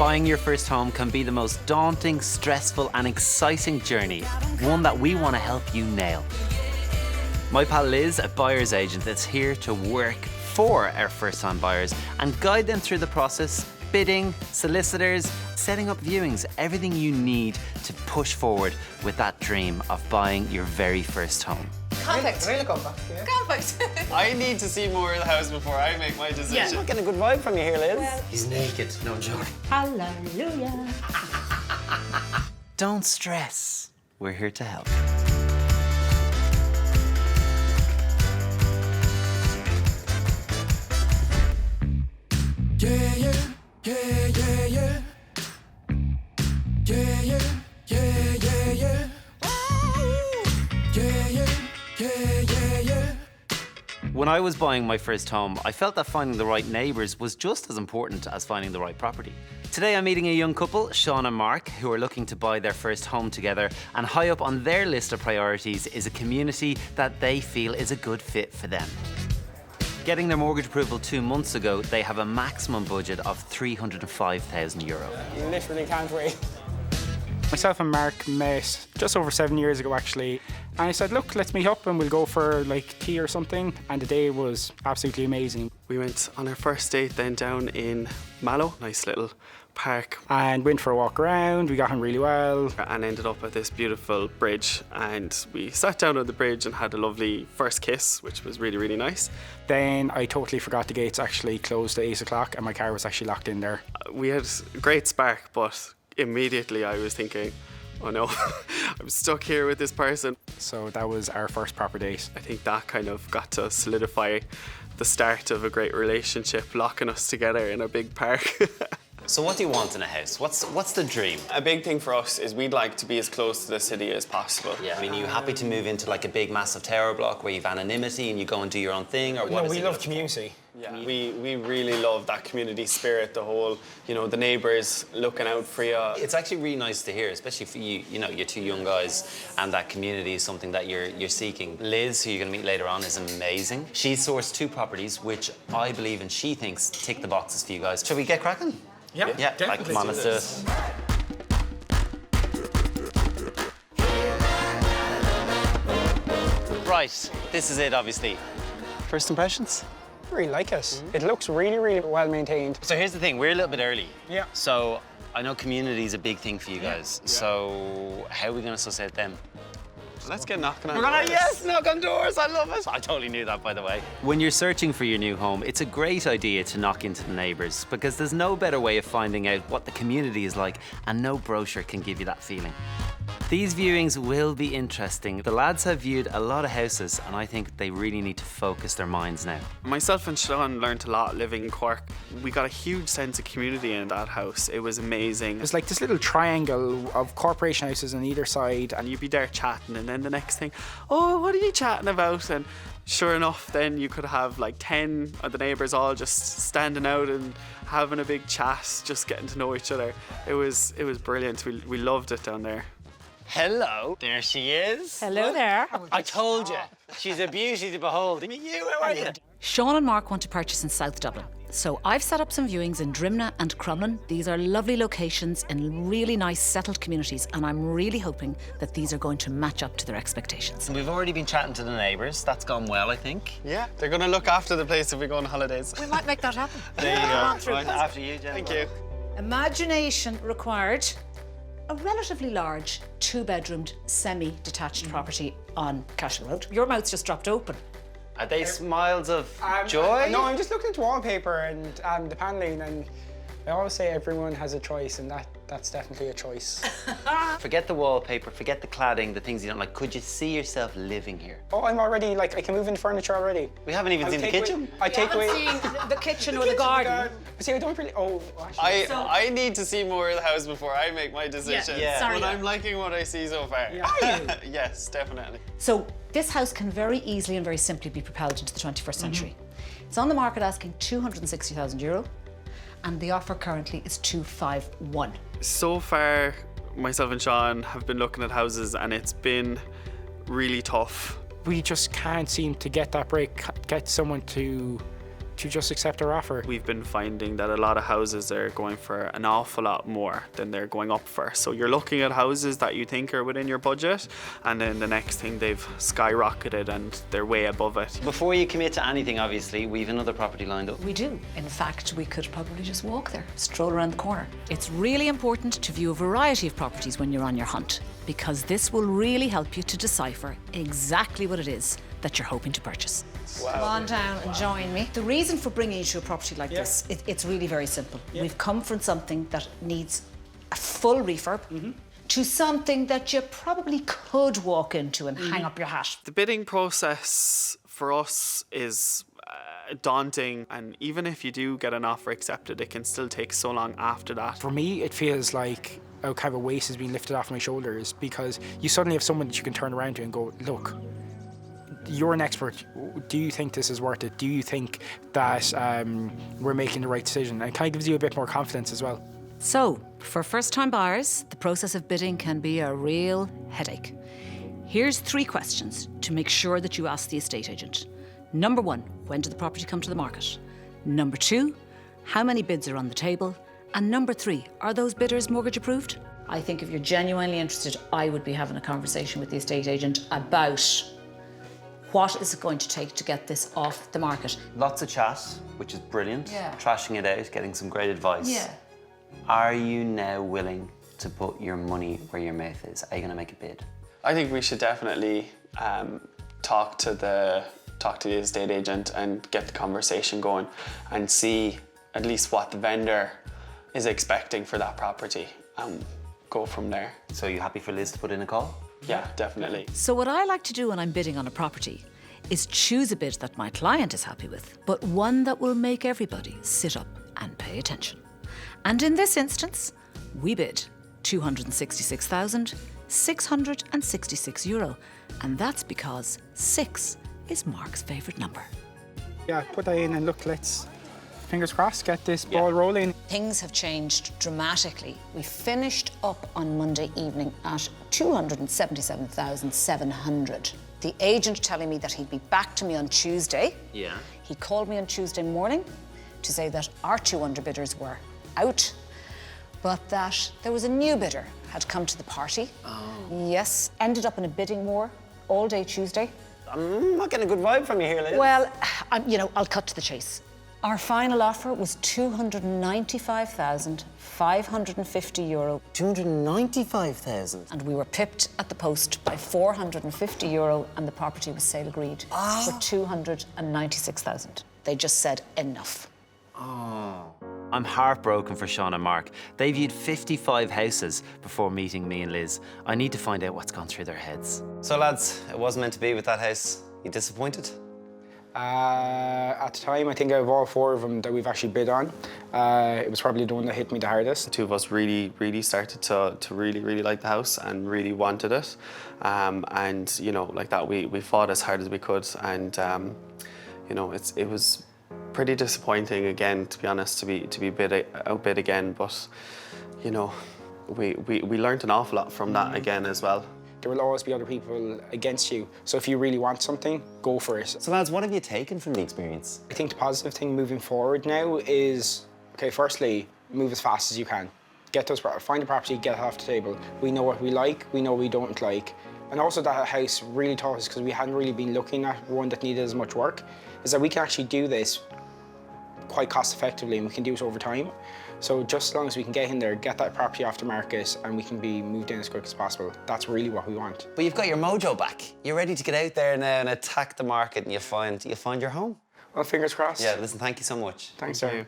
Buying your first home can be the most daunting, stressful and exciting journey, one that we want to help you nail. My pal Liz, a buyer's agent, is here to work for our first-time buyers and guide them through the process, bidding, solicitors, setting up viewings, everything you need to push forward with that dream of buying your very first home. Contact. Really compact, yeah. Contact. I need to see more of the house before I make my decision. Yeah. I'm getting a good vibe from you here, Liz. Well, He's naked, no joke. hallelujah. Don't stress. We're here to help. Yeah, yeah, yeah, yeah, yeah. Yeah, yeah, yeah, yeah, yeah. Yeah, yeah, yeah, yeah, yeah. When I was buying my first home, I felt that finding the right neighbours was just as important as finding the right property. Today I'm meeting a young couple, Sean and Mark, who are looking to buy their first home together, and high up on their list of priorities is a community that they feel is a good fit for them. Getting their mortgage approval 2 months ago, they have a maximum budget of €305,000. You literally can't wait. Myself and Mark met just over 7 years ago, actually. And I said, look, let's meet up and we'll go for like tea or something. And the day was absolutely amazing. We went on our first date then down in Mallow, nice little park, And went for a walk around, we got on really well. and ended up at this beautiful bridge, and we sat down on the bridge and had a lovely first kiss, which was really, really nice. Then I totally forgot the gates actually closed at 8 o'clock and my car was actually locked in there. We had a great spark, but immediately I was thinking, oh no, I'm stuck here with this person. So that was our first proper date. I think that kind of got to solidify the start of a great relationship, locking us together in a big park. So what do you want in a house? What's the dream? A big thing for us is we'd like to be as close to the city as possible. Yeah, I mean, are you happy to move into like a big, massive tower block where you've anonymity and you go and do your own thing, or what No, is we it? love community. Yeah, we really love that community spirit, the whole, you know, the neighbours looking out for you. It's actually really nice to hear, especially for you. You know, you're two young guys, and that community is something that you're seeking. Liz, who you're going to meet later on, is amazing. She sourced 2 properties, which I believe and she thinks tick the boxes for you guys. Shall we get cracking? Yeah, Yeah, definitely. come on, let's do it. Right, this is it, obviously. First impressions? I really like it. It looks really, really well maintained. So here's the thing, we're a little bit early. Yeah. So I know community is a big thing for you guys. So how are we going to suss out them? Let's get knocking on We're gonna, doors. yes, knock on doors, I love it. I totally knew that, by the way. When you're searching for your new home, it's a great idea to knock into the neighbours, because there's no better way of finding out what the community is like, and no brochure can give you that feeling. These viewings will be interesting. The lads have viewed a lot of houses, and I think they really need to focus their minds now. Myself and Sean learnt a lot living in Cork. We got a huge sense of community in that house. It was amazing. It was like this little triangle of corporation houses on either side. And you'd be there chatting, and then the next thing, oh, what are you chatting about? And sure enough, then you could have like 10 of the neighbours all just standing out and having a big chat, just getting to know each other. It was brilliant. We loved it down there. Hello, there she is. Hello there. I told you, she's a beauty to behold. How are you? Sean and Mark want to purchase in South Dublin. So I've set up some viewings in Drimna and Crumlin. These are lovely locations in really nice settled communities, and I'm really hoping that these are going to match up to their expectations. We've already been chatting to the neighbours. That's gone well, I think. Yeah, they're going to look after the place if we go on holidays. We might make that happen. There you go. Right, after you, Jen. Thank you. Imagination required. A relatively large 2-bedroomed semi-detached property on Cashel Road. Your mouth's just dropped open. Are they smiles of joy? No, I'm just looking at the wallpaper and the panelling, and I always say everyone has a choice, and that's definitely a choice. Forget the wallpaper, forget the cladding, the things you don't like. Could you see yourself living here? Oh, I'm already, like, I can move into furniture already. We haven't even seen the kitchen. I take away. The kitchen or the garden. But see, I don't really. Oh, actually. I need to see more of the house before I make my decision. Yeah. Sorry. But I'm liking what I see so far. Yeah. Yes, definitely. So this house can very easily and very simply be propelled into the 21st century. It's on the market asking €260,000, and the offer currently is 251. So far, myself and Sean have been looking at houses, and it's been really tough. We just can't seem to get that break, get someone to to just accept our offer. We've been finding that a lot of houses are going for an awful lot more than they're going up for. So you're looking at houses that you think are within your budget, and then the next thing they've skyrocketed and they're way above it. Before you commit to anything, obviously, we've another property lined up. We do. In fact, we could probably just walk there, stroll around the corner. It's really important to view a variety of properties when you're on your hunt, because this will really help you to decipher exactly what it is that you're hoping to purchase. Come on down and join me. The reason for bringing you to a property like this, it's really very simple. We've come from something that needs a full refurb to something that you probably could walk into and hang up your hat. The bidding process for us is daunting, and even if you do get an offer accepted, it can still take so long after that. For me, it feels like a kind of a weight has been lifted off my shoulders, because you suddenly have someone that you can turn around to and go, look, you're an expert. Do you think this is worth it? Do you think that we're making the right decision? And it kind of gives you a bit more confidence as well. So, for first-time buyers, the process of bidding can be a real headache. Here's 3 questions to make sure that you ask the estate agent. Number 1, when did the property come to the market? Number 2, how many bids are on the table? And number 3, are those bidders mortgage approved? I think if you're genuinely interested, I would be having a conversation with the estate agent about what is it going to take to get this off the market. Lots of chat, which is brilliant. Yeah. Trashing it out, getting some great advice. Are you now willing to put your money where your mouth is? Are you going to make a bid? I think we should definitely talk to the estate agent and get the conversation going and see at least what the vendor is expecting for that property and go from there. So are you happy for Liz to put in a call? Yeah, definitely. So what I like to do when I'm bidding on a property is choose a bid that my client is happy with, but one that will make everybody sit up and pay attention. And in this instance, we bid €266,666, and that's because 6 is Mark's favourite number. Yeah, put that in and look, let's, fingers crossed, get this ball rolling. Things have changed dramatically. We finished up on Monday evening at 277,700. The agent telling me that he'd be back to me on Tuesday. Yeah. He called me on Tuesday morning to say that our 2 underbidders were out, but that there was a new bidder had come to the party. Yes, ended up in a bidding war all day Tuesday. I'm not getting a good vibe from you here, Liz. Well, I'll cut to the chase. Our final offer was €295,550. 295,000. And we were pipped at the post by €450 and the property was sale agreed for 296,000. They just said enough. I'm heartbroken for Sean and Mark. They viewed 55 houses before meeting me and Liz. I need to find out what's gone through their heads. So lads, it wasn't meant to be with that house. You disappointed? At the time, I think out of all 4 of them that we've actually bid on, it was probably the one that hit me the hardest. The 2 of us really started to really like the house and really wanted it. And, you know, like that, we fought as hard as we could. And, you know, it was pretty disappointing again, to be honest, to be outbid again. But, you know, we learned an awful lot from that again as well. There will always be other people against you. So if you really want something, go for it. So lads, what have you taken from the experience? I think the positive thing moving forward now is, okay, firstly, move as fast as you can. Find a property, get it off the table. We know what we like, we know what we don't like. And also that house really taught us, because we hadn't really been looking at one that needed as much work, is that we can actually do this quite cost effectively and we can do it over time. So just as long as we can get in there, get that property off the market and we can be moved in as quick as possible, that's really what we want. But you've got your mojo back. You're ready to get out there now and attack the market and you'll find your home. Well, fingers crossed. Yeah, listen, thank you so much. Thanks, Darren.